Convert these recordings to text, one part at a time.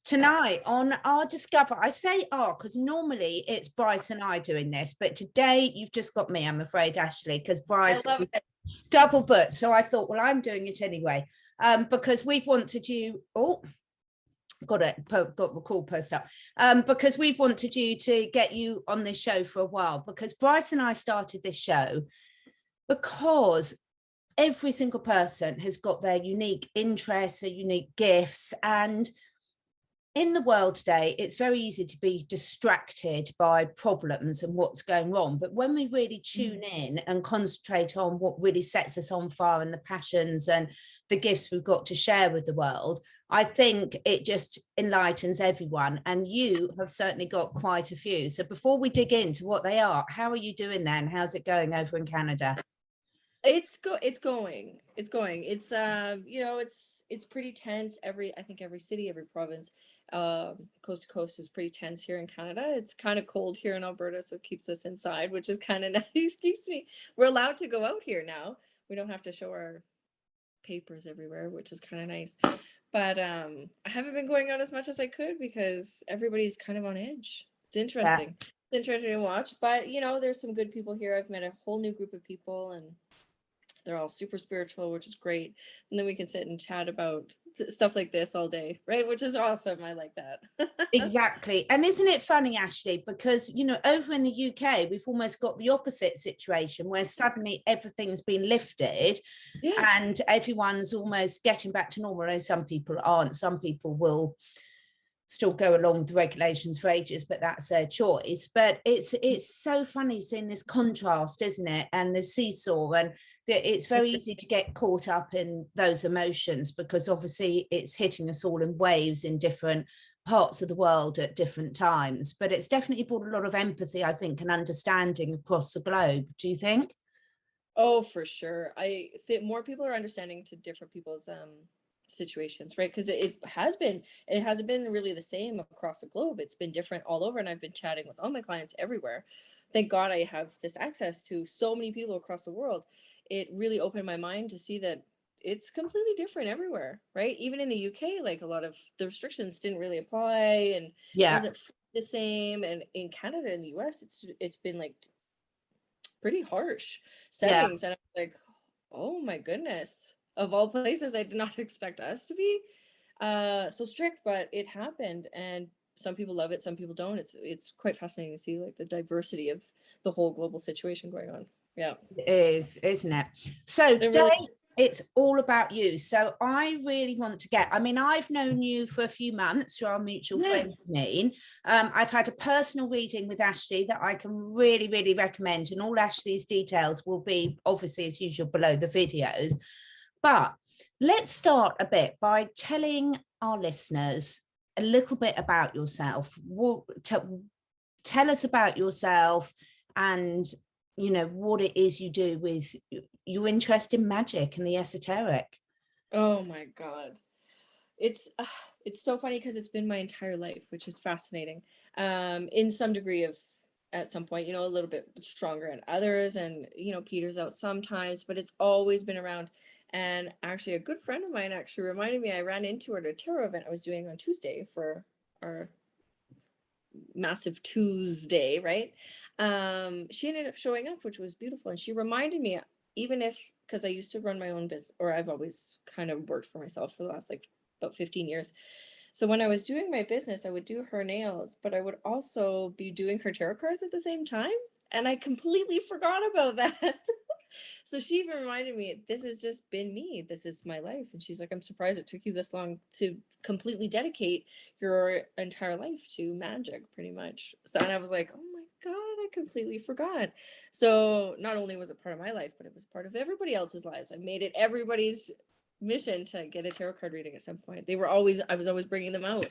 tonight on our Discover, I say because normally it's Brice and I doing this, but today you've just got me, I'm afraid, Ashley, because Brice is double booked. So I thought, well, I'm doing it anyway, because we've wanted you. Oh, got the call post up, because we've wanted you to get you on this show for a while, because Brice and I started this show because every single person has got their unique interests, their unique gifts, and in the world today, it's very easy to be distracted by problems and what's going on. But when we really tune in and concentrate on what really sets us on fire and the passions and the gifts we've got to share with the world, I think it just enlightens everyone. And you have certainly got quite a few. So before we dig into what they are, how are you doing then? How's it going over in Canada? It's going. It's pretty tense. I think every city, every province, coast to coast is pretty tense here in Canada. It's kind of cold here in Alberta, so it keeps us inside, which is kind of nice. We're allowed to go out here now. We don't have to show our papers everywhere, which is kind of nice. But I haven't been going out as much as I could because everybody's kind of on edge. It's interesting. Yeah. It's interesting to watch, but there's some good people here. I've met a whole new group of people, and they're all super spiritual, which is great. And then we can sit and chat about stuff like this all day, right? Which is awesome. I like that. Exactly. And isn't it funny, Ashley, because, over in the UK, we've almost got the opposite situation where suddenly everything's been lifted and everyone's almost getting back to normal. And some people aren't. Some people will still go along with the regulations for ages, but that's their choice. But it's so funny seeing this contrast, isn't it? And the seesaw, and it's very easy to get caught up in those emotions because obviously it's hitting us all in waves in different parts of the world at different times. But it's definitely brought a lot of empathy, I think, and understanding across the globe. Do you think? Oh, for sure. I think more people are understanding to different people's situations, right? Because it hasn't been really the same across the globe. It's been different all over, and I've been chatting with all my clients everywhere. Thank God I have this access to so many people across the world. It really opened my mind to see that it's completely different everywhere, right? Even in the UK, like a lot of the restrictions didn't really apply, and it wasn't the same. And in Canada and the US, it's been like pretty harsh settings, and I'm like, oh my goodness. Of all places, I did not expect us to be so strict, but it happened, and some people love it, some people don't. It's quite fascinating to see like the diversity of the whole global situation going on. Yeah, it is, isn't it? So today it's all about you. So I really want to I've known you for a few months through our mutual friend Janine. I've had a personal reading with Ashley that I can really, really recommend, and all Ashley's details will be obviously as usual below the videos. But let's start a bit by telling our listeners a little bit about yourself. Tell us about yourself and, what it is you do with your interest in magic and the esoteric. Oh my God. It's so funny because it's been my entire life, which is fascinating. In some degree of, at some point, a little bit stronger in others, and, peters out sometimes, but it's always been around. And actually, a good friend of mine actually reminded me, I ran into her at a tarot event I was doing on Tuesday for our massive Tuesday, right? She ended up showing up, which was beautiful. And she reminded me, because I used to run my own business, or I've always kind of worked for myself for the last about 15 years. So when I was doing my business, I would do her nails, but I would also be doing her tarot cards at the same time. And I completely forgot about that. So she even reminded me, this has just been me. This is my life. And she's like, I'm surprised it took you this long to completely dedicate your entire life to magic, pretty much. So, and I was like, oh my God, I completely forgot. So not only was it part of my life, but it was part of everybody else's lives. I made it everybody's mission to get a tarot card reading at some point. I was always bringing them out,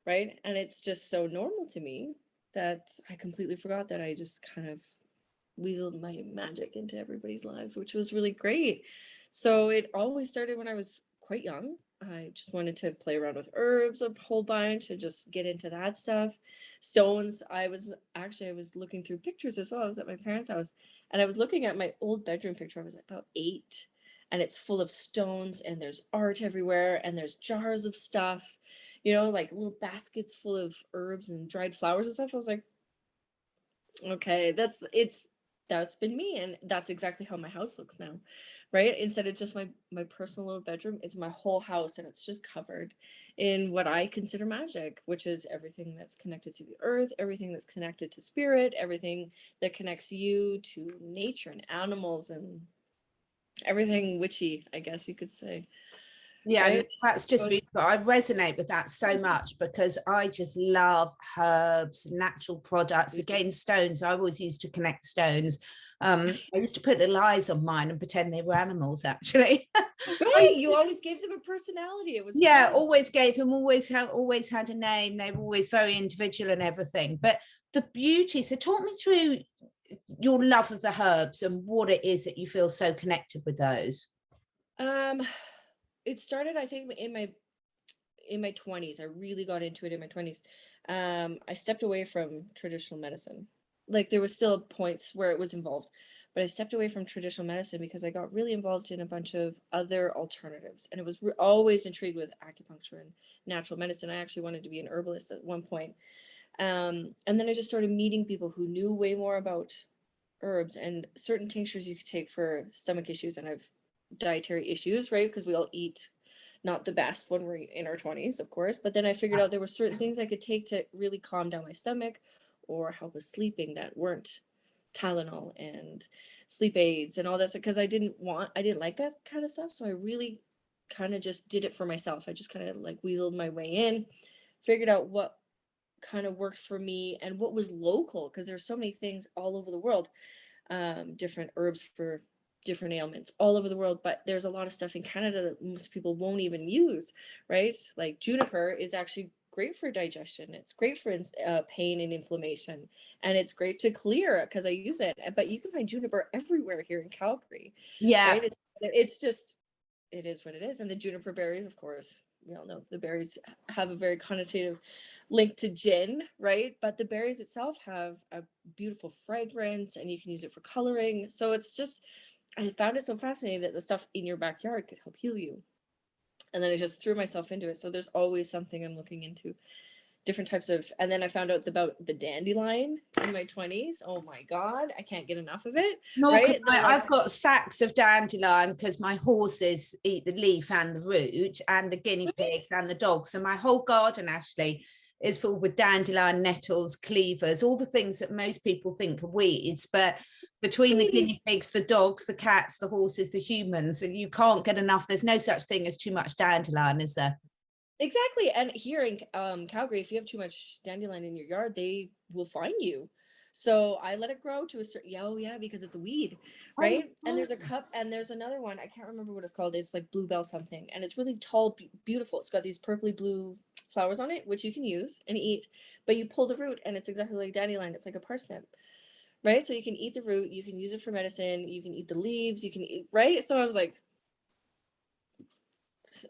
right? And it's just so normal to me that I completely forgot that I just kind of weaseled my magic into everybody's lives, which was really great. So it always started when I was quite young. I just wanted to play around with herbs a whole bunch and just get into that stuff. Stones, I was looking through pictures as well. I was at my parents' house, and I was looking at my old bedroom picture. I was about 8, and it's full of stones, and there's art everywhere, and there's jars of stuff. you know, like little baskets full of herbs and dried flowers and stuff. I was like, okay, that's been me, and that's exactly how my house looks now, right? Instead of just my personal little bedroom, it's my whole house, and it's just covered in what I consider magic, which is everything that's connected to the earth, everything that's connected to spirit, everything that connects you to nature and animals, and everything witchy, I guess you could say. Yeah, and Right. that's just beautiful. I resonate with that so much because I just love herbs, natural products. Again, stones. I always used to connect stones. I used to put little eyes on mine and pretend they were animals, actually. Right. You always gave them a personality. It was yeah, fun. always gave them, always had a name. They were always very individual and everything. But the beauty, so talk me through your love of the herbs and what it is that you feel so connected with those. It started, I think, in my 20s. I really got into it in my 20s. I stepped away from traditional medicine. Like there was still points where it was involved, but I stepped away from traditional medicine because I got really involved in a bunch of other alternatives, and it was always intrigued with acupuncture and natural medicine. I actually wanted to be an herbalist at one point. And then I just started meeting people who knew way more about herbs and certain tinctures you could take for stomach issues, and I've dietary issues, right? Because we all eat not the best when we're in our 20s, of course. But then I figured out there were certain things I could take to really calm down my stomach or help with sleeping that weren't Tylenol and sleep aids and all that, because I didn't like that kind of stuff. So I really kind of just did it for myself. I just kind of like weaseled my way in, figured out what kind of worked for me and what was local, because there's so many things all over the world, different herbs for different ailments all over the world, but there's a lot of stuff in Canada that most people won't even use, right? Like juniper is actually great for digestion. It's great for pain and inflammation, and it's great to clear because I use it. But you can find juniper everywhere here in Calgary, Yeah. right? It's just, it is what it is. And the juniper berries, of course, we all know the berries have a very connotative link to gin, right? But the berries itself have a beautiful fragrance, and you can use it for coloring. So it's just, I found it so fascinating that the stuff in your backyard could help heal you. And then I just threw myself into it. So there's always something I'm looking into, different types of, and then I found out about the dandelion in my 20s. Oh my God, I can't get enough of it. Nor Right? I've got sacks of dandelion because my horses eat the leaf and the root, and the guinea pigs and the dogs. So my whole garden, Ashley, is filled with dandelion, nettles, cleavers, all the things that most people think are weeds. But between the guinea pigs, the dogs, the cats, the horses, the humans, and you can't get enough. There's no such thing as too much dandelion, is there? Exactly. And here in Calgary, if you have too much dandelion in your yard, they will fine you. So I let it grow to a certain, yeah, oh yeah, because it's a weed, right? And there's a cup, and there's another one. I can't remember what it's called. It's like bluebell something, and it's really tall, beautiful. It's got these purpley blue flowers on it, which you can use and eat. But you pull the root, and it's exactly like dandelion. It's like a parsnip, right? So you can eat the root, you can use it for medicine, you can eat the leaves, you can eat, right? So I was like,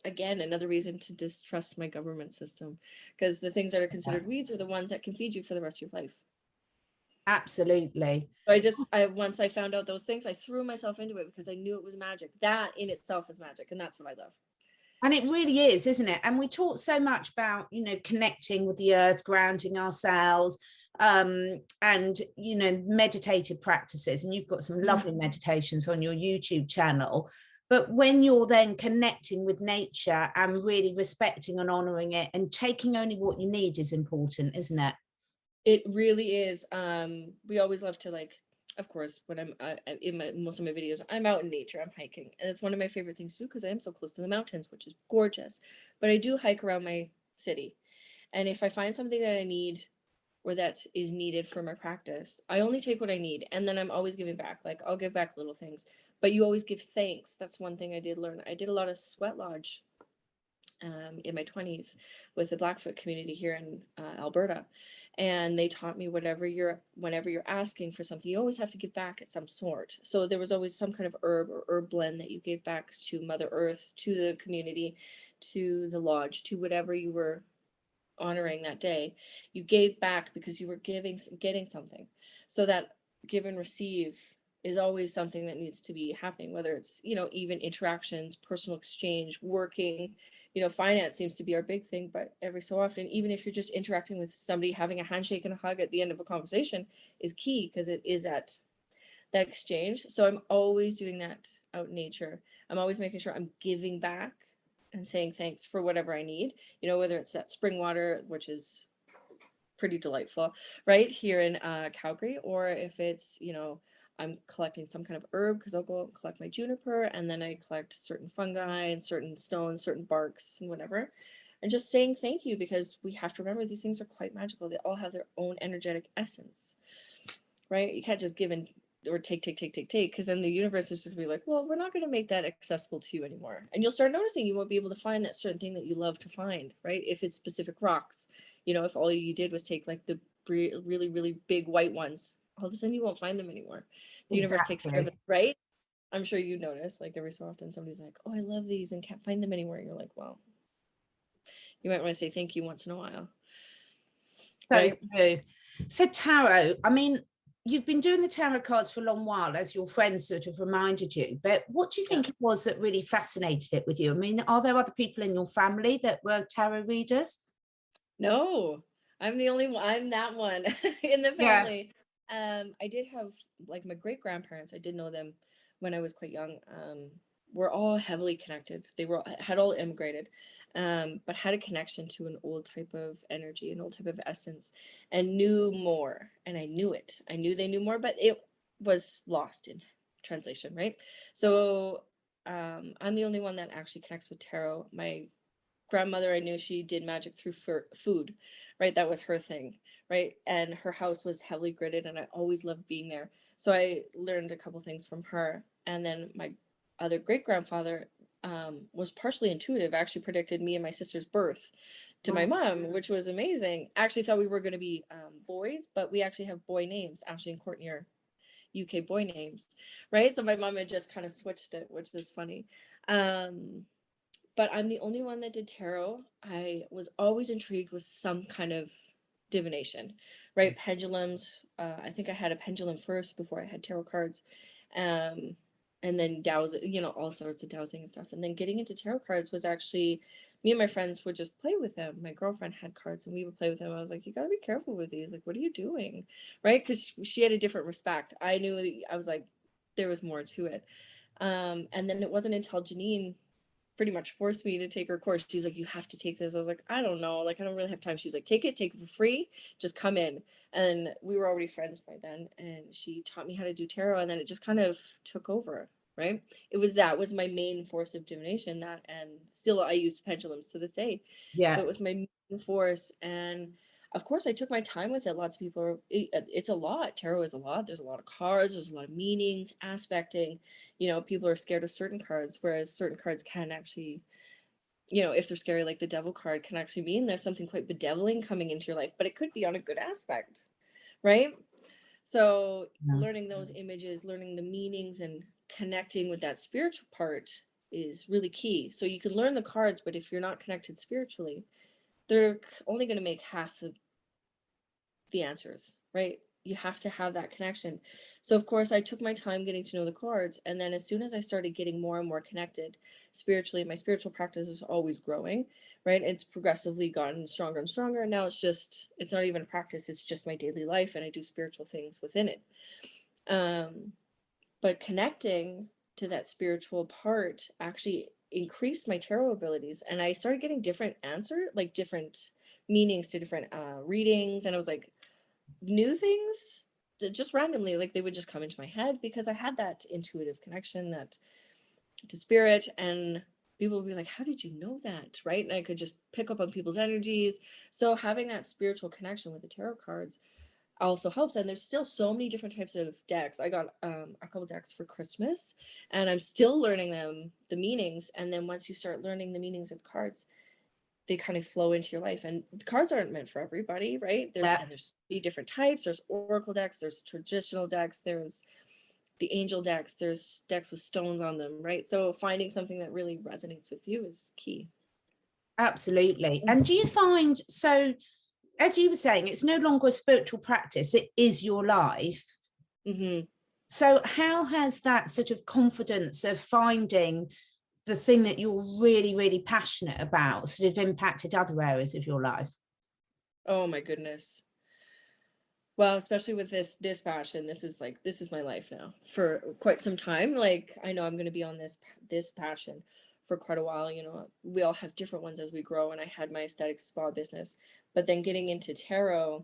again, another reason to distrust my government system, because the things that are considered weeds are the ones that can feed you for the rest of your life. Absolutely. So once I found out those things, I threw myself into it because I knew it was magic. That in itself is magic, and that's what I love. And it really is, isn't it? And we talk so much about, connecting with the earth, grounding ourselves, and meditative practices. And you've got some lovely meditations on your YouTube channel. But when you're then connecting with nature and really respecting and honoring it and taking only what you need is important, isn't it? It really is. We always love to, like, of course, when I'm in most of my videos, I'm out in nature, I'm hiking, and it's one of my favorite things to do because I am so close to the mountains, which is gorgeous. But I do hike around my city, and if I find something that I need or that is needed for my practice, I only take what I need, and then I'm always giving back. Like I'll give back little things, but you always give thanks. That's one thing I did learn. I did a lot of sweat lodge in my 20s with the Blackfoot community here in Alberta, and they taught me whenever you're asking for something, you always have to give back at some sort. So there was always some kind of herb or herb blend that you gave back to Mother Earth, to the community, to the lodge, to whatever you were honoring that day. You gave back because you were getting something. So that give and receive is always something that needs to be happening, whether it's, you know, even interactions, personal exchange, working, you know, finance seems to be our big thing, but every so often, even if you're just interacting with somebody, having a handshake and a hug at the end of a conversation is key, because it is at that exchange. So I'm always doing that out in nature. I'm always making sure I'm giving back and saying thanks for whatever I need, you know, whether it's that spring water, which is pretty delightful right here in Calgary, or if it's, you know, I'm collecting some kind of herb, because I'll go and collect my juniper, and then I collect certain fungi and certain stones, certain barks and whatever, and just saying thank you, because we have to remember these things are quite magical. They all have their own energetic essence, right? You can't just give and or take, because then the universe is just gonna be like, well, we're not going to make that accessible to you anymore. And you'll start noticing you won't be able to find that certain thing that you love to find, right? If it's specific rocks, you know, if all you did was take like the really, really big white ones, all of a sudden you won't find them anymore. The universe takes care of it, right? I'm sure you notice, like every so often somebody's like, oh, I love these and can't find them anywhere. And you're like, well, you might want to say thank you once in a while. So right? True. So tarot, I mean, you've been doing the tarot cards for a long while, as your friends sort of reminded you, but what do you think it was that really fascinated it with you? I mean, are there other people in your family that were tarot readers? No, I'm the only one. I'm that one in the family. I did have, like, my great grandparents, I did know them when I was quite young. Were all heavily connected. They had all immigrated, but had a connection to an old type of energy, an old type of essence, and knew more. And I knew it. I knew they knew more, but it was lost in translation, right? So I'm the only one that actually connects with tarot. My grandmother, I knew she did magic through food, right? That was her thing, right? And her house was heavily gridded, and I always loved being there. So I learned a couple things from her. And then my other great grandfather was partially intuitive, actually predicted me and my sister's birth to my mom, which was amazing. I actually thought we were going to be boys, but we actually have boy names. Ashley and Courtney are UK boy names, right? So my mom had just kind of switched it, which is funny. But I'm the only one that did tarot. I was always intrigued with some kind of divination, right? Pendulums. I think I had a pendulum first before I had tarot cards. And then dowsing, you know, all sorts of dowsing and stuff. And then getting into tarot cards was actually, me and my friends would just play with them. My girlfriend had cards and we would play with them. I was like, you got to be careful with these. Like, what are you doing? Right? Because she had a different respect. I knew, I was like, there was more to it. And then it wasn't until Janine pretty much forced me to take her course. She's like, you have to take this. I was like, I don't know. Like, I don't really have time. She's like, take it for free. Just come in. And we were already friends by then. And she taught me how to do tarot. And then it just kind of took over, right? That was my main force of divination, that, and still I use pendulums to this day. Yeah. So it was my main force. And of course I took my time with it. Lots of people are, it's a lot. Tarot is a lot. There's a lot of cards. There's a lot of meanings, aspecting. You know, people are scared of certain cards, whereas certain cards can actually, you know, if they're scary, like the devil card can actually mean there's something quite bedeviling coming into your life, but it could be on a good aspect, right? So learning those images, learning the meanings, and connecting with that spiritual part is really key. So you can learn the cards, but if you're not connected spiritually, they're only going to make half the answers, right? You have to have that connection. So of course I took my time getting to know the cards, and then as soon as I started getting more and more connected spiritually, my spiritual practice is always growing, right? It's progressively gotten stronger and stronger, and now it's not even a practice, it's just my daily life, and I do spiritual things within it. But connecting to that spiritual part actually increased my tarot abilities, and I started getting different different meanings to different readings, and I was like, new things just randomly, like they would just come into my head because I had that intuitive connection that to spirit, and people would be like, how did you know that, right? And I could just pick up on people's energies. So having that spiritual connection with the tarot cards also helps. And there's still so many different types of decks. I got a couple decks for Christmas, and I'm still learning the meanings. And then once you start learning the meanings of cards, they kind of flow into your life. And the cards aren't meant for everybody, right? There's 3 different types. There's oracle decks, there's traditional decks, there's the angel decks, there's decks with stones on them, right? So finding something that really resonates with you is key. Absolutely. And do you find, so as you were saying, it's no longer a spiritual practice, it is your life. Mm-hmm. So how has that sort of confidence of finding the thing that you're really, really passionate about sort of impacted other areas of your life? Oh my goodness. Well, especially with this passion, this is my life now for quite some time. Like, I know I'm going to be on this passion for quite a while. You know, we all have different ones as we grow, and I had my aesthetic spa business, but then getting into tarot,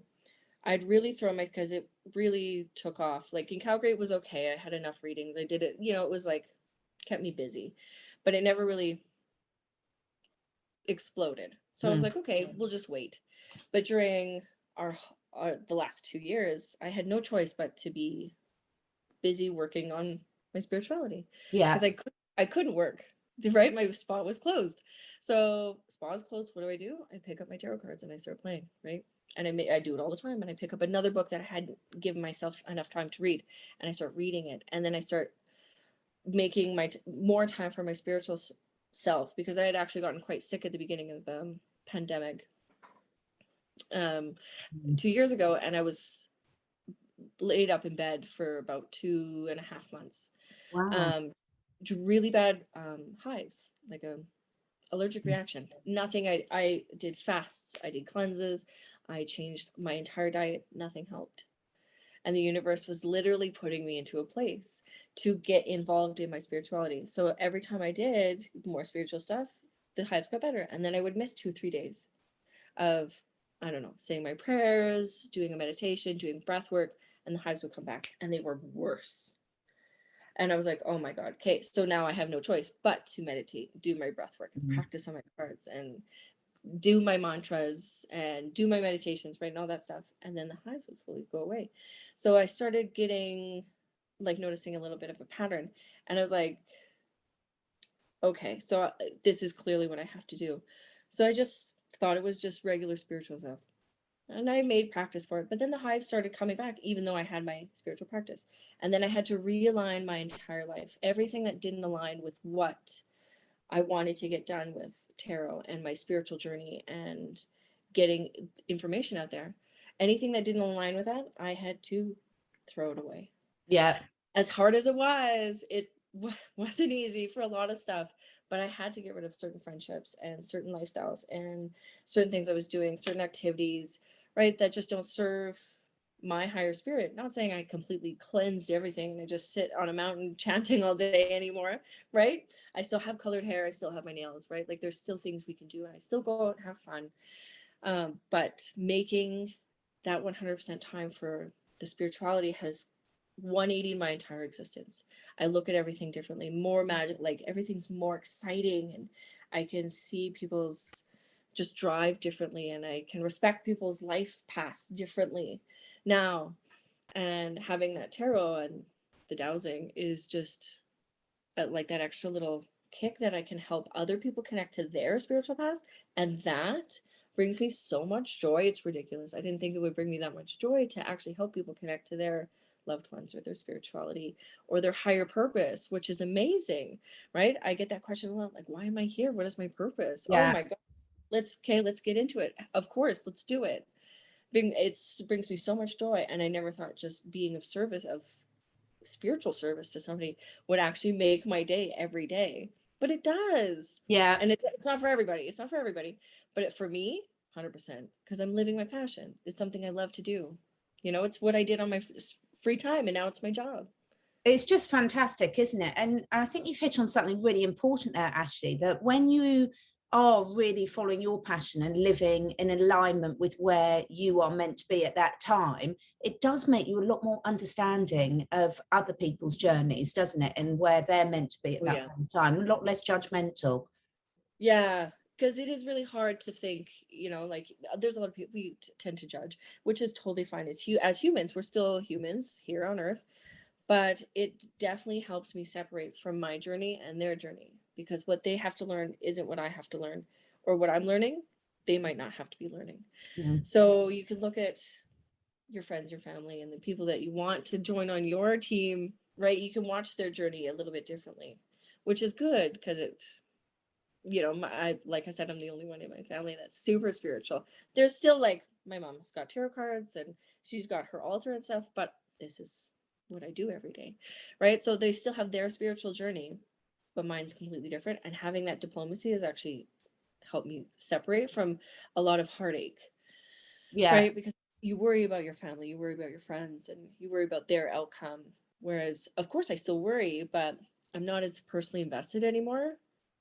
I'd really throw my, because it really took off. Like in Calgary, it was okay. I had enough readings. I did it, you know, it was like kept me busy, but it never really exploded. So I was like, okay, we'll just wait. But during our, the last 2 years, I had no choice but to be busy working on my spirituality, Yeah. because I couldn't work. Right, my spa was closed. So spa is closed. What do? I pick up my tarot cards and I start playing. Right, and I do it all the time. And I pick up another book that I hadn't given myself enough time to read, and I start reading it. And then I start making my more time for my spiritual self, because I had actually gotten quite sick at the beginning of the pandemic 2 years ago, and I was laid up in bed for about 2.5 months. Wow. Really bad hives, like a allergic reaction. Nothing. I did fasts, I did cleanses, I changed my entire diet, nothing helped. And the universe was literally putting me into a place to get involved in my spirituality. So every time I did more spiritual stuff, the hives got better. And then I would miss 2 3 days of, I don't know, saying my prayers, doing a meditation, doing breath work, and the hives would come back and they were worse. And I was like, oh my God. Okay, so now I have no choice but to meditate, do my breath work, and practice on my cards, and do my mantras, and do my meditations, right? And all that stuff. And then the hives would slowly go away. So I started getting, like, noticing a little bit of a pattern. And I was like, okay, so this is clearly what I have to do. So I just thought it was just regular spiritual stuff. And I made practice for it. But then the hives started coming back, even though I had my spiritual practice. And then I had to realign my entire life. Everything that didn't align with what I wanted to get done with tarot and my spiritual journey and getting information out there. Anything that didn't align with that, I had to throw it away. Yeah. As hard as it wasn't easy for a lot of stuff, but I had to get rid of certain friendships and certain lifestyles and certain things I was doing, certain activities, right, that just don't serve my higher spirit. Not saying I completely cleansed everything and I just sit on a mountain chanting all day anymore, right? I still have colored hair, I still have my nails, right? Like there's still things we can do, and I still go out and have fun. But making that 100% time for the spirituality has 180 my entire existence. I look at everything differently, more magic, like everything's more exciting, and I can see people's just drive differently, and I can respect people's life paths differently now. And having that tarot and the dowsing is just like that extra little kick that I can help other people connect to their spiritual paths. And that brings me so much joy. It's ridiculous. I didn't think it would bring me that much joy to actually help people connect to their loved ones or their spirituality or their higher purpose, which is amazing, right? I get that question a lot, like, why am I here? What is my purpose? Oh Yeah. my God. Let's get into it. Of course, let's do it. It brings me so much joy. And I never thought just being of service, of spiritual service to somebody, would actually make my day every day, but it does. Yeah. And it's not for everybody, but for me, 100%, because I'm living my passion. It's something I love to do. You know, it's what I did on my free time, and now it's my job. It's just fantastic, isn't it? And I think you've hit on something really important there, Ashley, that when you are really following your passion and living in alignment with where you are meant to be at that time, it does make you a lot more understanding of other people's journeys, doesn't it? And where they're meant to be at that time, a lot less judgmental. Yeah, because it is really hard to think, you know, like there's a lot of people we tend to judge, which is totally fine. As humans, we're still humans here on Earth, but it definitely helps me separate from my journey and their journey, because what they have to learn isn't what I have to learn, or what I'm learning, they might not have to be learning. So you can look at your friends, your family, and the people that you want to join on your team, right? You can watch their journey a little bit differently, which is good, because it's, you know, like I said, I'm the only one in my family that's super spiritual. There's still, like, my mom's got tarot cards and she's got her altar and stuff, but this is what I do every day, right? So they still have their spiritual journey, but mine's completely different. And having that diplomacy has actually helped me separate from a lot of heartache, right? Because you worry about your family, you worry about your friends, and you worry about their outcome. Whereas, of course, I still worry, but I'm not as personally invested anymore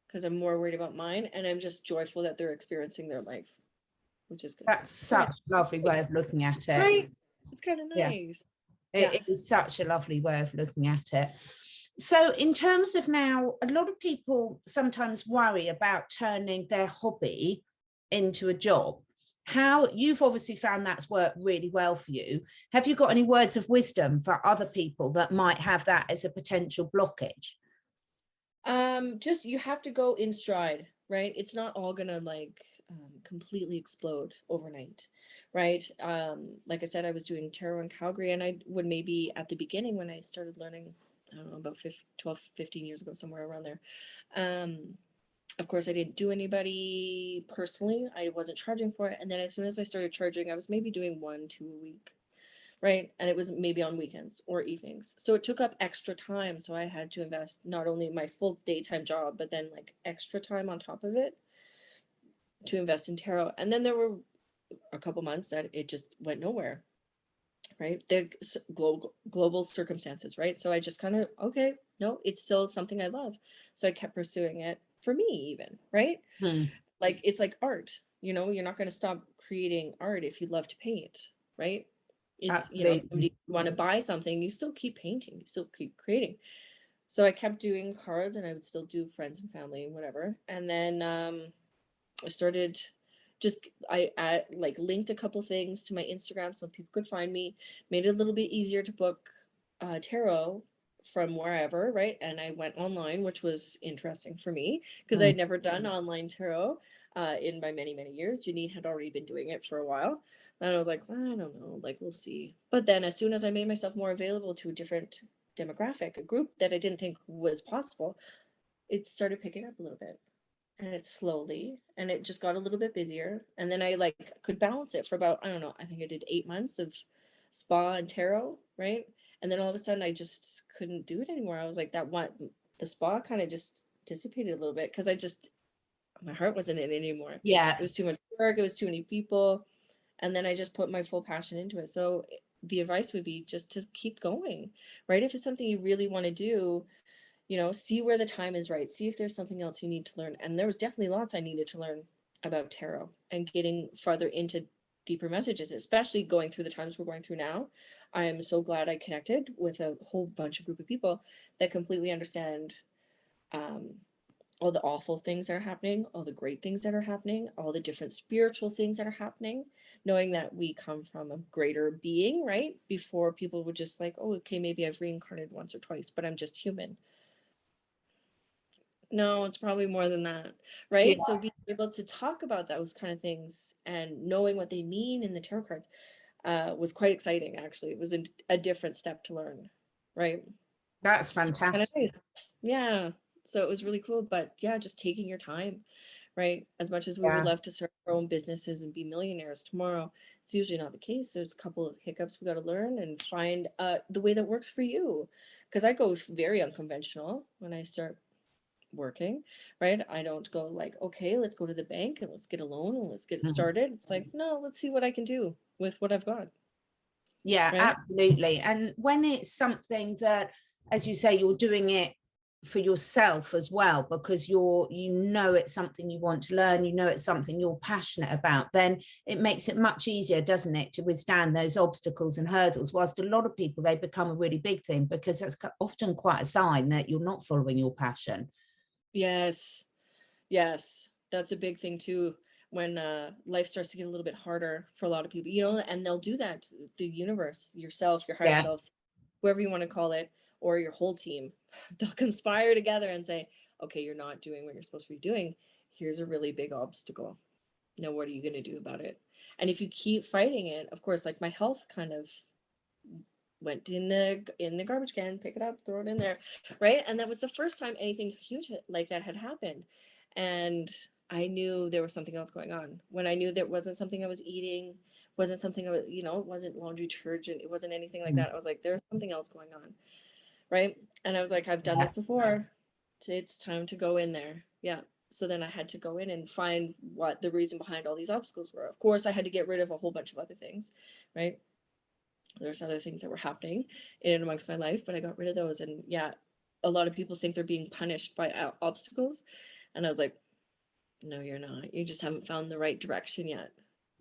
because I'm more worried about mine. And I'm just joyful that they're experiencing their life, which is good. That's such a lovely way of looking at it. Right? It's kind of nice. It is such a lovely way of looking at it. So in terms of now, a lot of people sometimes worry about turning their hobby into a job. How you've obviously found that's worked really well for you. Have you got any words of wisdom for other people that might have that as a potential blockage? Just you have to go in stride, right? It's not all gonna like completely explode overnight, right? Like I said, I was doing tarot in Calgary, and I would maybe at the beginning when I started learning, I don't know, about 15 years ago, somewhere around there. Of course, I didn't do anybody personally. I wasn't charging for it. And then as soon as I started charging, I was maybe doing 1-2 a week, right? And it was maybe on weekends or evenings. So it took up extra time. So I had to invest not only my full daytime job, but then like extra time on top of it to invest in tarot. And then there were a couple months that it just went nowhere, right? The global circumstances, right? So I just kind of, okay, no, it's still something I love. So I kept pursuing it for me even, right? Like it's like art, you know, you're not going to stop creating art if you love to paint, right? It's, you know, somebody want to buy something, you still keep painting, you still keep creating. So I kept doing cards, and I would still do friends and family and whatever. And then I started I like linked a couple things to my Instagram so people could find me, made it a little bit easier to book tarot from wherever, right? And I went online, which was interesting for me because I'd never done online tarot in my many years. Janine had already been doing it for a while. And I was like, I don't know, like we'll see. But then as soon as I made myself more available to a different demographic, a group that I didn't think was possible, it started picking up a little bit. And it slowly, and it just got a little bit busier. And then I like could balance it for about, I don't know, I think I did 8 months of spa and tarot, right? And then all of a sudden I just couldn't do it anymore. I was like, the spa kind of just dissipated a little bit because my heart wasn't in it anymore. Yeah. It was too much work, it was too many people. And then I just put my full passion into it. So the advice would be just to keep going, right? If it's something you really want to do, you know, see where the time is right. See if there's something else you need to learn. And there was definitely lots I needed to learn about tarot and getting farther into deeper messages, especially going through the times we're going through now. I am so glad I connected with a whole bunch of group of people that completely understand all the awful things that are happening, all the great things that are happening, all the different spiritual things that are happening, knowing that we come from a greater being, right? Before people would just like, oh, okay, maybe I've reincarnated once or twice, but I'm just human. No, it's probably more than that, right? So being able to talk about those kind of things and knowing what they mean in the tarot cards was quite exciting, actually. It was a different step to learn, right? That's fantastic. Kind of nice. Yeah. So it was really cool. But yeah, just taking your time, right? As much as we would love to start our own businesses and be millionaires tomorrow, it's usually not the case. There's a couple of hiccups we got to learn and find the way that works for you. Because I go very unconventional when I start working, right? I don't go like, okay, let's go to the bank and let's get a loan and let's get started. It's like, no, let's see what I can do with what I've got. Yeah, right? Absolutely. And when it's something that, as you say, you're doing it for yourself as well, because you know it's something you want to learn, you know it's something you're passionate about, then it makes it much easier, doesn't it, to withstand those obstacles and hurdles. Whilst a lot of people, they become a really big thing because that's often quite a sign that you're not following your passion. Yes, that's a big thing too. When life starts to get a little bit harder for a lot of people, you know, and they'll do that to the universe, yourself, your higher self, whoever you want to call it, or your whole team. They'll conspire together and say, okay, you're not doing what you're supposed to be doing. Here's a really big obstacle. Now, what are you going to do about it? And if you keep fighting it, of course, like my health kind of went in the garbage can, pick it up, throw it in there, right? And that was the first time anything huge like that had happened. And I knew there was something else going on. When I knew there wasn't something I was eating, wasn't something I was, you know, it wasn't laundry detergent, it wasn't anything like that. I was like, there's something else going on, right? And I was like, I've done this before. It's time to go in there. Yeah. So then I had to go in and find what the reason behind all these obstacles were. Of course, I had to get rid of a whole bunch of other things, right? There's other things that were happening in and amongst my life, but I got rid of those. And yeah, a lot of people think they're being punished by obstacles. And I was like, no, you're not. You just haven't found the right direction yet.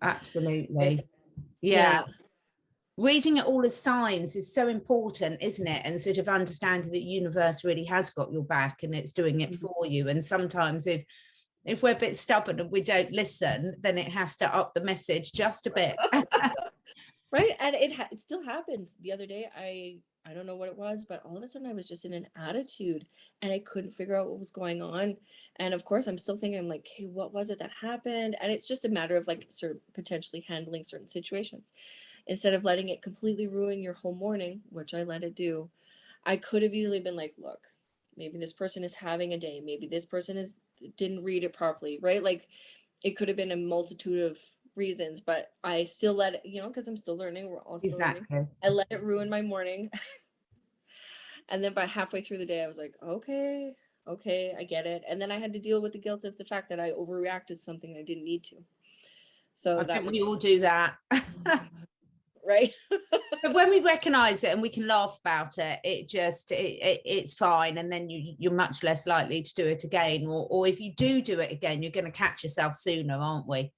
Absolutely. Yeah. Reading it all as signs is so important, isn't it? And sort of understanding that the universe really has got your back and it's doing it for you. And sometimes if we're a bit stubborn and we don't listen, then it has to up the message just a bit. Right. And it still happens. The other day, I don't know what it was, but all of a sudden I was just in an attitude and I couldn't figure out what was going on. And of course, I'm still thinking, I'm like, hey, what was it that happened? And it's just a matter of like potentially handling certain situations. Instead of letting it completely ruin your whole morning, which I let it do, I could have easily been like, look, maybe this person is having a day. Maybe this person didn't read it properly, right? Like it could have been a multitude of reasons, but I still let it, you know, because I'm still learning. We're all still learning. I let it ruin my morning. And then by halfway through the day, I was like, okay, I get it. And then I had to deal with the guilt of the fact that I overreacted to something I didn't need to. So I think we all do that. Right. But when we recognize it and we can laugh about it, it's fine. And then you're much less likely to do it again. Or if you do it again, you're going to catch yourself sooner, aren't we?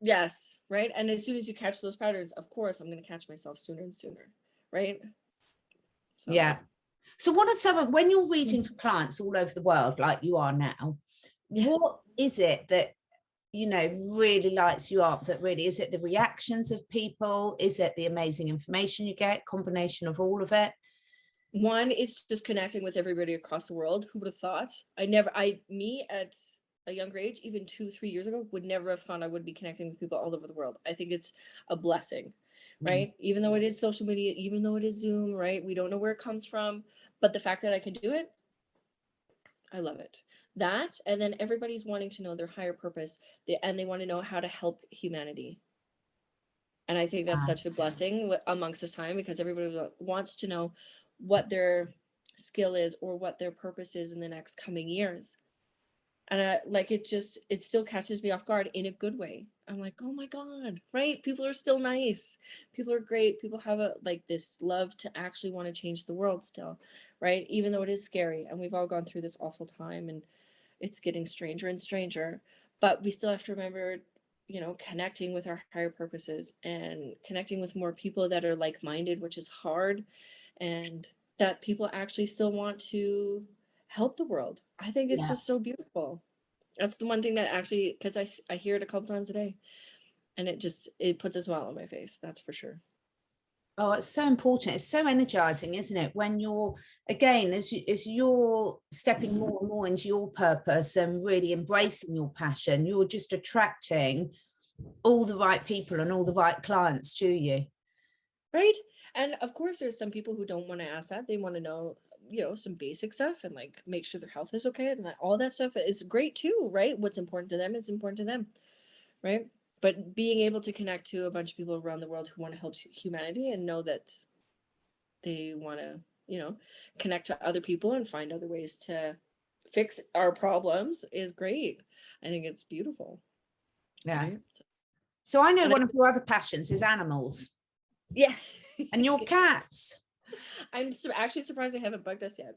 Yes. Right. And as soon as you catch those patterns, of course, I'm going to catch myself sooner and sooner. Right. So. Yeah. So what are some, when you're reading for clients all over the world, like you are now, what is it that, you know, really lights you up? That really, is it the reactions of people? Is it the amazing information you get? Combination of all of it? One is just connecting with everybody across the world. Who would have thought? Me at a younger age, even 2-3 years ago, would never have thought I would be connecting with people all over the world. I think it's a blessing, right? Even though it is social media, even though it is Zoom, right? We don't know where it comes from, but the fact that I can do it, I love it. That, and then everybody's wanting to know their higher purpose, and they want to know how to help humanity. And I think that's such a blessing amongst this time, because everybody wants to know what their skill is or what their purpose is in the next coming years. And it still catches me off guard in a good way. I'm like, oh my God, right? People are still nice. People are great. People have this love to actually want to change the world still, right? Even though it is scary and we've all gone through this awful time and it's getting stranger and stranger, but we still have to remember, you know, connecting with our higher purposes and connecting with more people that are like-minded, which is hard, and that people actually still want to help the world. I think it's just so beautiful. That's the one thing that actually, because I hear it a couple times a day, and it puts a smile on my face. That's for sure. Oh, it's so important. It's so energizing, isn't it? When you're, again, as you're stepping more and more into your purpose and really embracing your passion, you're just attracting all the right people and all the right clients to you. Right. And of course, there's some people who don't want to ask that. They want to know, you know, some basic stuff and like make sure their health is okay. And all that stuff is great too, right? What's important to them is important to them, right? But being able to connect to a bunch of people around the world who want to help humanity and know that they want to, you know, connect to other people and find other ways to fix our problems is great. I think it's beautiful. Yeah. Right? So I know one of your other passions is animals. Yeah. And your cats. I'm actually surprised they haven't bugged us yet.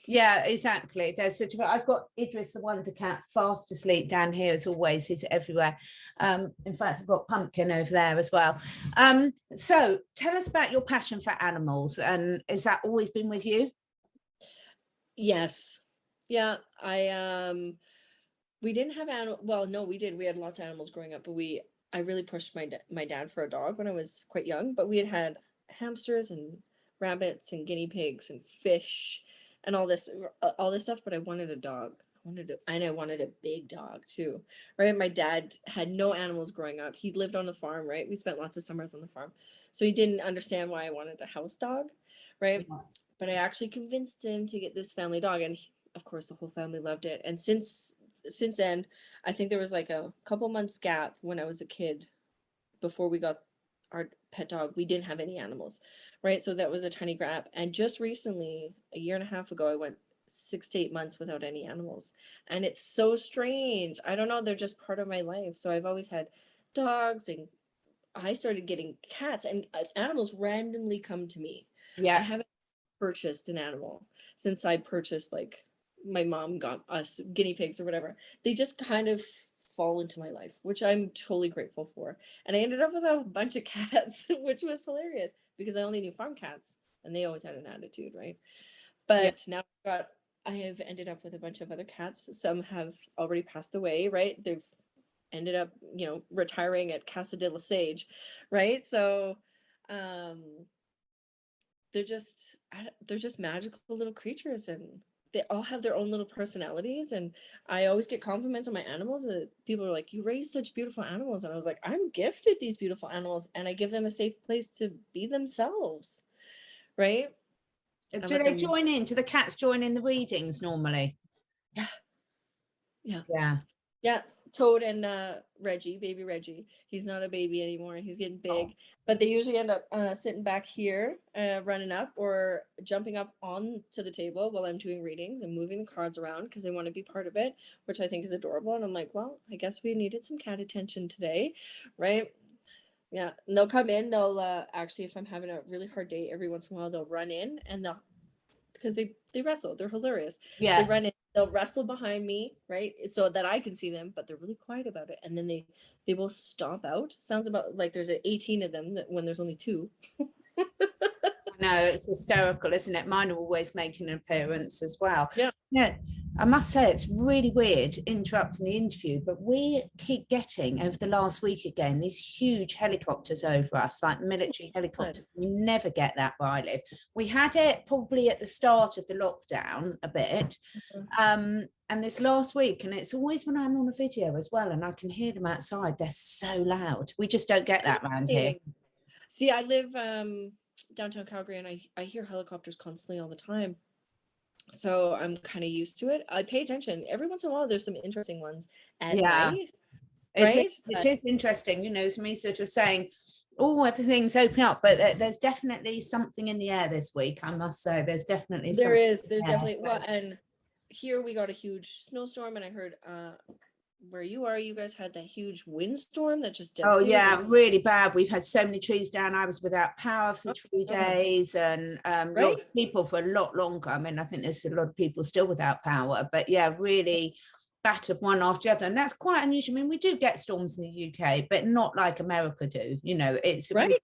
Yeah, exactly. I've got Idris the Wonder Cat fast asleep down here as always. He's everywhere. In fact, I've got Pumpkin over there as well. So tell us about your passion for animals, and has that always been with you? Yes. Yeah, we didn't have well, no, we did. We had lots of animals growing up, but I really pushed my dad for a dog when I was quite young, but we had hamsters and rabbits and guinea pigs and fish and all this stuff, but I wanted a dog. I wanted a big dog too, right? My dad had no animals growing up. He lived on the farm, right? We spent lots of summers on the farm. So he didn't understand why I wanted a house dog, right? Yeah. But I actually convinced him to get this family dog, and of course the whole family loved it. And since since then, I think there was like a couple months gap when I was a kid before we got our pet dog. We didn't have any animals, right? So that was a tiny gap. And just recently, a year and a half ago, I went 6 to 8 months without any animals. And it's so strange. I don't know. They're just part of my life. So I've always had dogs, and I started getting cats, and animals randomly come to me. Yeah. I haven't purchased an animal since I purchased, like, my mom got us guinea pigs or whatever. They just kind of fall into my life, which I'm totally grateful for. And I ended up with a bunch of cats, which was hilarious because I only knew farm cats and they always had an attitude, right? But now I have ended up with a bunch of other cats. Some have already passed away, right? They've ended up, retiring at Casa de la Sage, right? So they're just magical little creatures, and they all have their own little personalities. And I always get compliments on my animals. People are like, "You raise such beautiful animals," and I was like, "I'm gifted these beautiful animals, and I give them a safe place to be themselves," right? Do they join in? Do the cats join in the readings normally? Yeah. Toad and Reggie, baby Reggie. He's not a baby anymore. He's getting big. But they usually end up sitting back here, running up or jumping up onto the table while I'm doing readings and moving the cards around because they want to be part of it, which I think is adorable. And I'm like, well, I guess we needed some cat attention today, right? Yeah. And they'll come in. They'll actually, if I'm having a really hard day, every once in a while, they'll run in and because they wrestle. They're hilarious. Yeah. They run in, they'll wrestle behind me, right? So that I can see them, but they're really quiet about it. And then they both stomp out. Sounds about like there's 18 of them when there's only 2. No, it's hysterical, isn't it? Mine are always making an appearance as well. Yeah. I must say it's really weird interrupting the interview, but we keep getting over the last week again these huge helicopters over us, like military helicopters. We never get that where I live. We had it probably at the start of the lockdown a bit, and this last week, and it's always when I'm on a video as well, and I can hear them outside. They're so loud. We just don't get that around here. See, I live downtown Calgary, and I hear helicopters constantly all the time. So I'm kind of used to it. I pay attention. Every once in a while, there's some interesting ones at night. Right? It is interesting, it's me sort of saying, oh, everything's open up, but there's definitely something in the air this week. I must say, there's definitely there's definitely well, and here we got a huge snowstorm, and I heard where you are, you guys had that huge windstorm that just devastated. Oh yeah, really bad. We've had so many trees down. I was without power for 3 days, and lots of people for a lot longer. I mean, I think there's a lot of people still without power, but yeah, really battered one after the other. And that's quite unusual. I mean, we do get storms in the UK, but not like America do. It's right.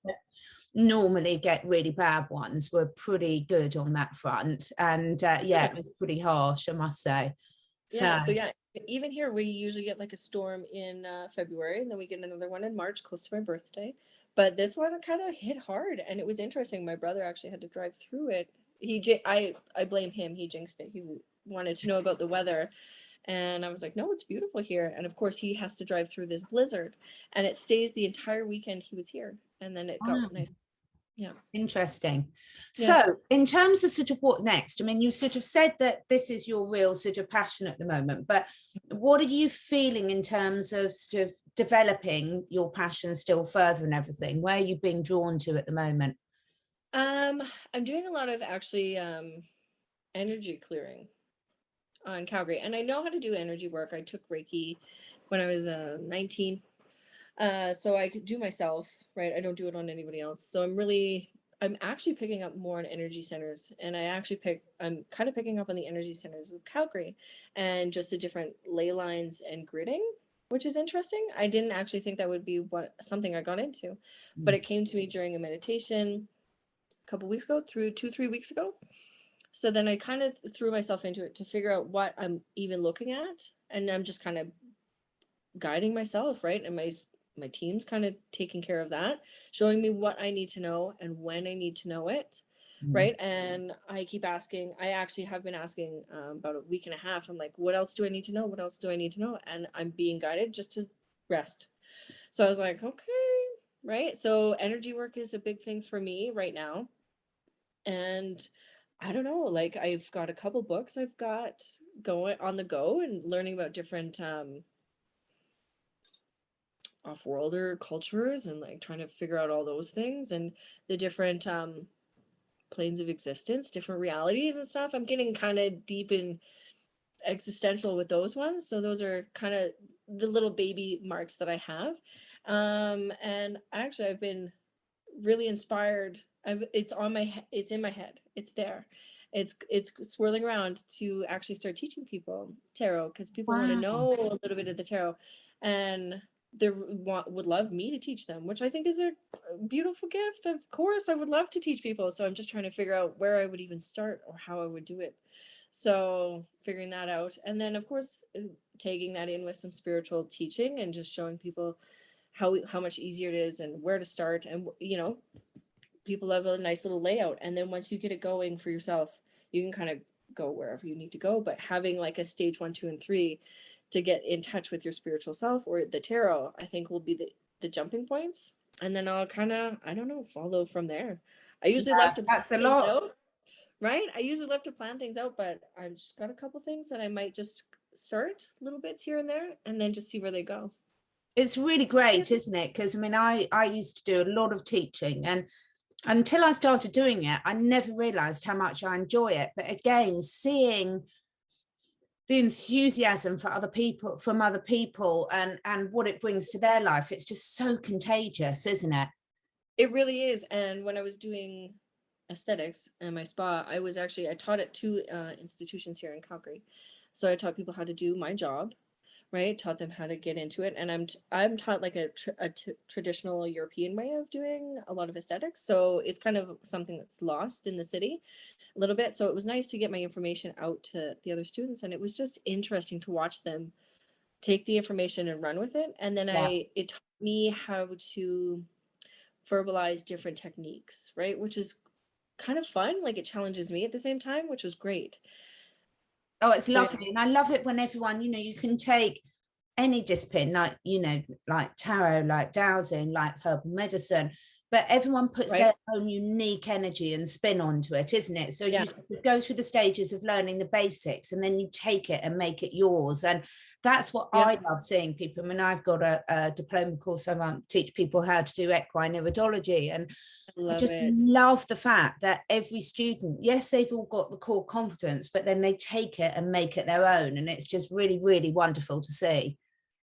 Normally get really bad ones. We're pretty good on that front. And it was pretty harsh, I must say. So even here we usually get like a storm in February, and then we get another one in March close to my birthday. But this one kind of hit hard, and it was interesting. My brother actually had to drive through it. I blame him. He jinxed it. He wanted to know about the weather, and I was like, no, it's beautiful here. And of course he has to drive through this blizzard, and it stays the entire weekend he was here, and then it got nice. Yeah. Interesting. So in terms of sort of what next, I mean, you sort of said that this is your real sort of passion at the moment, but what are you feeling in terms of sort of developing your passion still further and everything? Where are you being drawn to at the moment? I'm doing a lot of actually energy clearing on Calgary, and I know how to do energy work. I took Reiki when I was 19. So I could do myself, right? I don't do it on anybody else. So I'm actually picking up more on energy centers, and I'm kind of picking up on the energy centers of Calgary and just the different ley lines and gridding, which is interesting. I didn't actually think that would be something I got into, but it came to me during a meditation a couple weeks ago, 2-3 weeks ago. So then I kind of threw myself into it to figure out what I'm even looking at, and I'm just kind of guiding myself, right? And my team's kind of taking care of that, showing me what I need to know and when I need to know it, right? And I keep asking. I actually have been asking about a week and a half. I'm like, what else do I need to know? What else do I need to know? And I'm being guided just to rest. So I was like, okay, right? So energy work is a big thing for me right now. And I don't know, like I've got a couple books I've got going on the go and learning about different off-worlder cultures and like trying to figure out all those things and the different planes of existence, different realities and stuff. I'm getting kind of deep in existential with those ones. So those are kind of the little baby marks that I have. And actually I've been really inspired. It's on my it's in my head. It's there. It's swirling around to actually start teaching people tarot because people want to Wow. know a little bit of the tarot, and they would love me to teach them, which I think is a beautiful gift. Of course, I would love to teach people. So I'm just trying to figure out where I would even start or how I would do it. So figuring that out, and then of course taking that in with some spiritual teaching and just showing people how much easier it is and where to start. And people have a nice little layout, and then once you get it going for yourself, you can kind of go wherever you need to go. But having like a stage 1, 2, and 3 to get in touch with your spiritual self or the tarot, I think will be the jumping points, and then I'll kind of, I don't know, follow from there. I usually Yeah, love to plan that's a things lot. out, right? I usually love to plan things out, but I've just got a couple things that I might just start little bits here and there and then just see where they go. It's really great, isn't it? Because I mean, I used to do a lot of teaching, and until I started doing it, I never realized how much I enjoy it. But again, seeing the enthusiasm for other people, from other people, and what it brings to their life, it's just so contagious, isn't it? It really is. And when I was doing aesthetics in my spa, I taught at two institutions here in Calgary. So I taught people how to do my job, right? Taught them how to get into it, and I'm taught like a traditional European way of doing a lot of aesthetics. So it's kind of something that's lost in the city a little bit. So it was nice to get my information out to the other students, and it was just interesting to watch them take the information and run with it. And then Yeah. it taught me how to verbalize different techniques, right? Which is kind of fun. Like it challenges me at the same time, which was great. Oh, it's So yeah, lovely. And I love it when everyone, you can take any discipline, like, like tarot, like dowsing, like herbal medicine, but everyone puts right? their own unique energy and spin onto it, isn't it? So Yeah. you go through the stages of learning the basics, and then you take it and make it yours. And that's what Yeah. I love seeing people. I mean, I've got a diploma course. I teach people how to do equine iridology, and I I love just it. love the fact that every student, yes, they've all got the core competence, but then they take it and make it their own. And it's just really, really wonderful to see.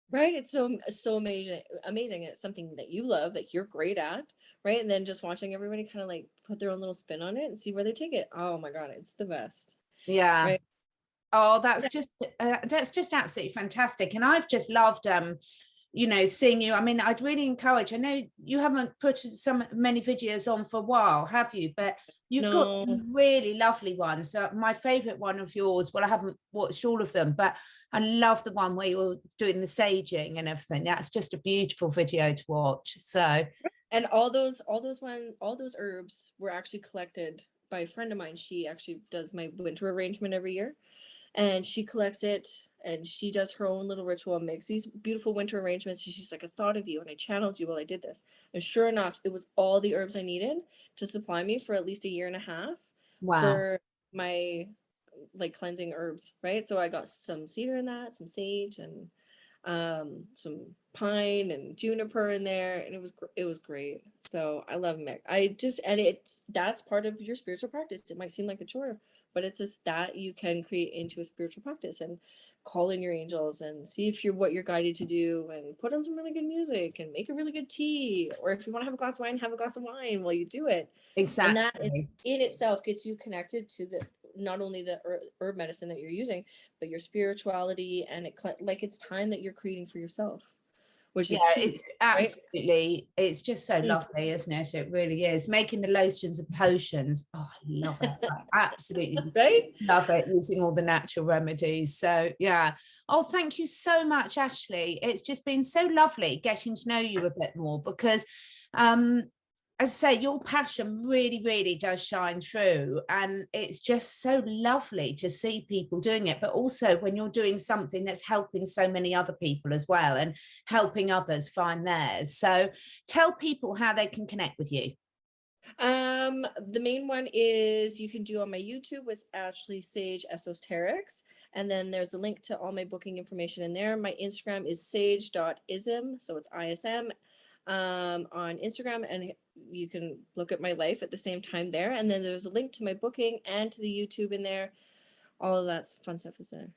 Right? It's so amazing. It's something that you love, that you're great at, right? And then just watching everybody kind of like put their own little spin on it and see where they take it. Oh my God, it's the best. Yeah. Right? Oh, that's just absolutely fantastic. And I've just loved seeing you. I mean, I'd really encourage, I know you haven't put many videos on for a while, have you? But you've got No. some really lovely ones. So my favorite one of yours, well, I haven't watched all of them, but I love the one where you're doing the saging and everything. That's just a beautiful video to watch. So And all those herbs were actually collected by a friend of mine. She actually does my winter arrangement every year, and she collects it, and she does her own little ritual and makes these beautiful winter arrangements. And she's like, I thought of you and I channeled you while I did this. And sure enough, it was all the herbs I needed to supply me for at least a year and a half wow. for my like cleansing herbs, right? So I got some cedar in that, some sage, and some pine and juniper in there, and it was great. So I love mix. And that's part of your spiritual practice. It might seem like a chore, but it's just that you can create into a spiritual practice and call in your angels and see if you're what you're guided to do, and put on some really good music and make a really good tea, or if you want to have a glass of wine, have a glass of wine while you do it. And that Exactly. in itself gets you connected to the not only the herb medicine that you're using, but your spirituality, and like it's time that you're creating for yourself, which Yeah, is key, it's right? absolutely, it's just so Mm. lovely, isn't it? It really is. Making the lotions and potions. Oh, I love it. I absolutely Right? love it, using all the natural remedies. So yeah. Oh, thank you so much, Ashley. It's just been so lovely getting to know you a bit more, because um as I say, your passion really, really does shine through. And it's just so lovely to see people doing it. But also when you're doing something that's helping so many other people as well, and helping others find theirs. So tell people how they can connect with you. The main one is you can do on my YouTube with Ashley Sage Esoterics. And then there's a link to all my booking information in there. My Instagram is sage.ism. So it's ISM on Instagram. And you can look at my life at the same time there. And then there's a link to my booking and to the YouTube in there. All of that fun stuff is there.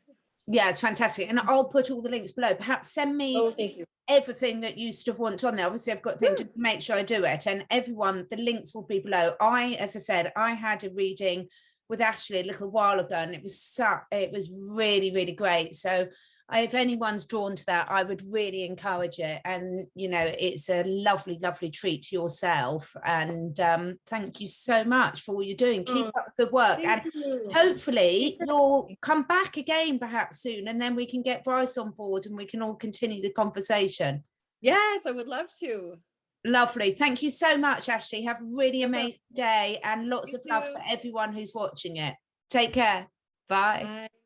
Yeah, it's fantastic. And I'll put all the links below. Perhaps send me thank you. everything that you stuff want on there. Obviously, I've got things to make sure I do it. And everyone, the links will be below. As I said, I had a reading with Ashley a little while ago, and it was really, really great. So if anyone's drawn to that, I would really encourage it. And, you know, it's a lovely, lovely treat to yourself. And thank you so much for all you're doing. Keep up the work. And hopefully you'll come back again perhaps soon, and then we can get Brice on board and we can all continue the conversation. Yes, I would love to. Lovely. Thank you so much, Ashley. Have a really amazing day, and lots of love for everyone who's watching it. Take care. Bye. Bye.